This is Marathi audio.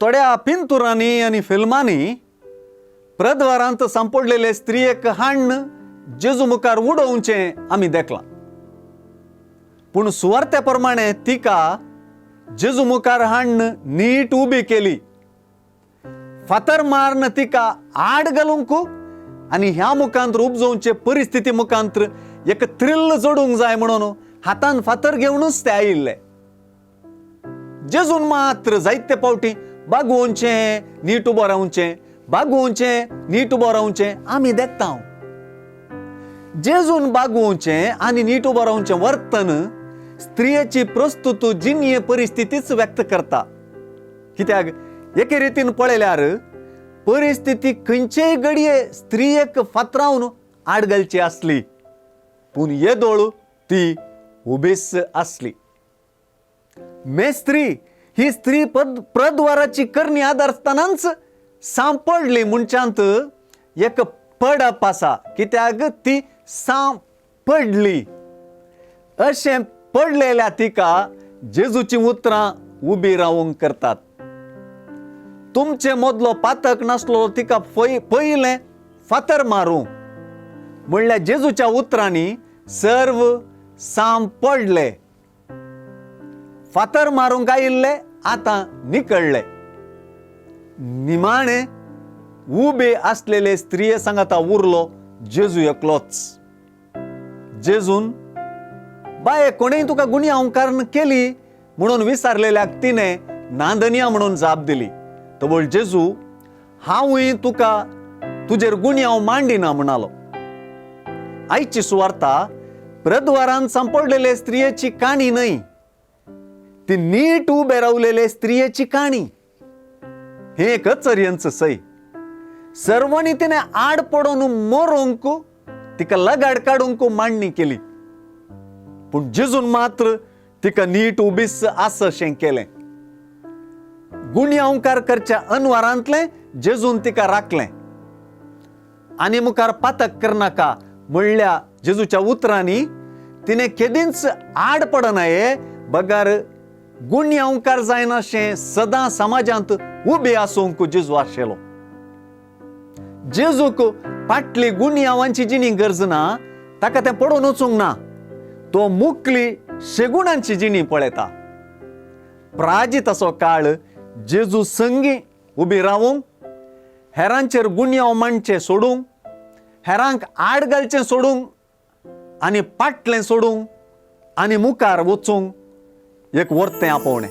थोड्या पिंतुरांनी आणि फिल्मांनी प्रद्वारांत सांपडलेले स्त्रियेक हाडून जेजू मुखार उडोवचे आमी देखलां. पूण सुवार्ते प्रमाणे तिका जेजू मुखार हाडून नीट उबी केली. फातर मारन तिका आड घालूंक आनी ह्या मुखांतर उपजोवचे परिस्थिती मुखांतर एक थ्रिल्ल जोडूंक जाय म्हणून हातान फातर घेवनूच ते आयिल्ले. जेजून मात्र जायते पावटी बागोवचें नीट उबो रावचें, बागोवचें नीट उबो रावचें आमी देखता. जेजून बागोवचें आनी नीट उबो रावचें वर्तन स्त्रियेची प्रस्तुत जिन्य परिस्थितीच व्यक्त करता. कित्याक एके रितीन पळयल्यार परिस्थिती खंयचेय घडये स्त्रियेक फातरावन आड घालची आसली, पूण येदोळ ती उबीच आसली. मेस्त्री ही स्त्री प्रद्वाराची करणी आदारस्तानाच सांपडली म्हणच्यात एक पडप आसा. कित्याक ती सांपडली. अशें पडलेल्या तिका जेजूची उतरां उबी रावूंक करतात. तुमचे मदलो पातक नासलो तिका पयलें फातर मारूं म्हणल्यार जेजूच्या उतरांनी सर्व सांपडले. फातर मारूंक आयिल्ले आतां निकळ्ळे. निमाणे उबे आसलेले स्त्रिये सांगाता उरलो जेजू एकलोच. जेजून बाये कोणेय तुका गुन्यांव केली म्हणून विचारलेल्याक तिने नांदनिया म्हणून जाप दिली. तवळ जेजू हांवूय तुका तुजेर गुन्यांव मांडिना म्हणालो. आयची सुवार्ता प्रद्वारान सांपडलेले स्त्रियेची काणी न्हय, ती नीट उबे रावलेले स्त्रियेची काणी. हे एक आश्चर्यच सै. सर्वांनी तिने आड पडून मरूंक तिका लगाड काडूंक मांडणी केली, पूण जेजून मात्र तिका नीट उबीच आसशें केलें. गुन्यांवकार करच्या अनवारांतलें जेजून तिका राखलें आनी मुखार पातक करनाका म्हणल्या जेजूच्या उतरांनी तिने केदींच आड पडनाये बगार गुन्यांवकार जायनाशें सदां समाजांत उबे आसूंक जेजू आशिल्लो. जेजूक फाटली गुन्यांवांची जिणी गरज ना, ताका तें पडून वचूंक ना. तो मुखली शेगुणांची जिणी पळयता. प्राजीत असो काळ जेजू संगी उबी रावूंक, हेरांचेर गुन्यांव मांडचे सोडूंक, हेरांक आड घालचें सोडूंक आनी फाटलें सोडूंक आनी मुखार वचूंक एक वर्तें आपोवणें.